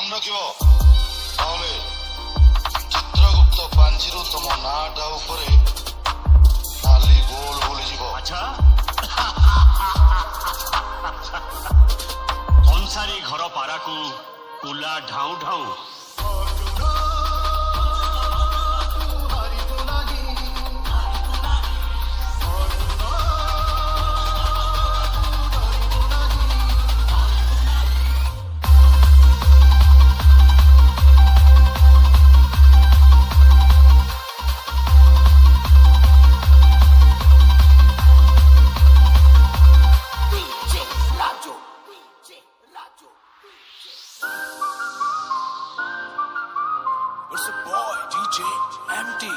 মন রাখিব তাহলে চিত্রগুপ্ত পাঞ্জিরু তম নাটা উপরে নালি গোল বলি যাব। আচ্ছা কনসারি ঘর পারাকু কুলা ঢাউ ঢাউ It's a boy, DJ Empty.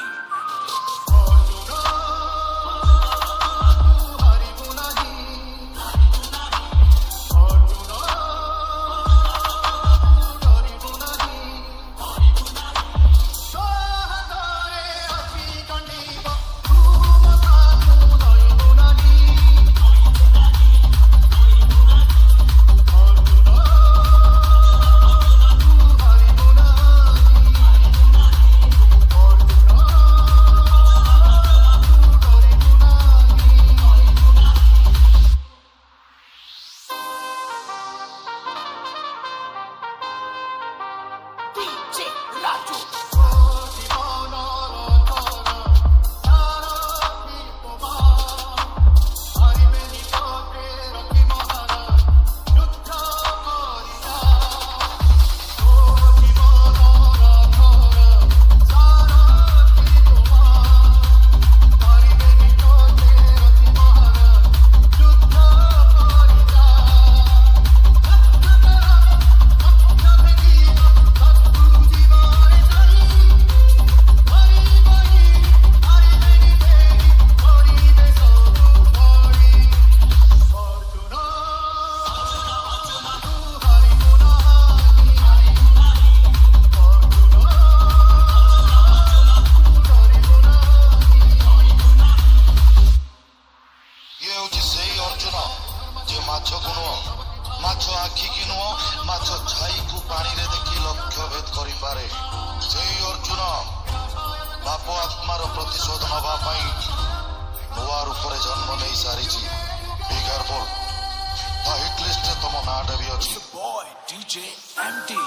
It's a boy, DJ Empty.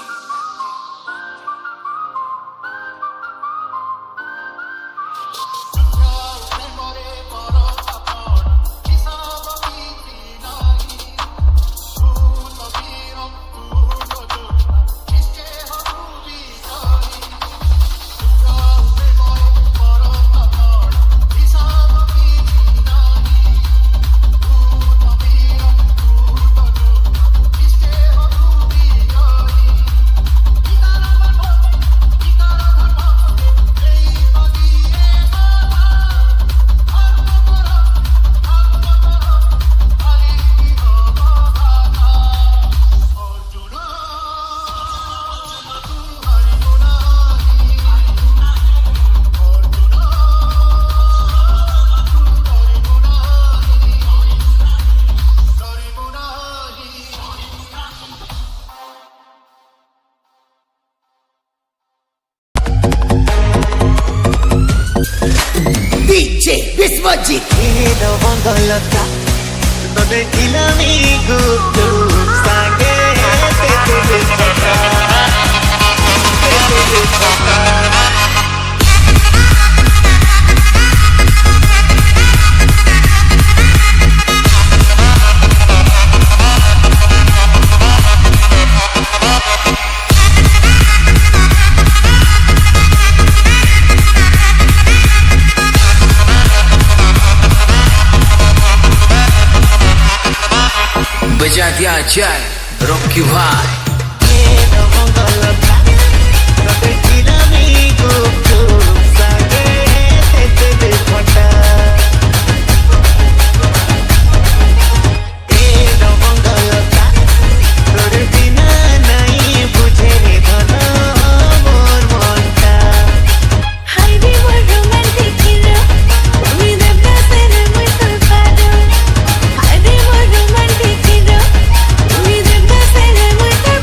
DJ Biswajit Hino Mongolota Tode ilami gudu Sange Tete Chaka Tete Chaka बजा दिया जाए रॉकी भाई Hino Mongolota Tode ilami gudu Sange Tete Chaka Hino Mongolota Tode bina nai bujhe re dhana mor monta Hi, we were romantic, you know. We the best and we so bad. Hi, we were romantic, you know. We the best and we so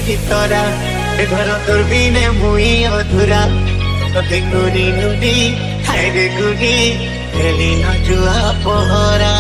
ভিতরা এ ঘর তোর বিনে মুই অধুরা তোকে নুরি নুরি হাইরে গুরি খেলি ন জুয়া পহরা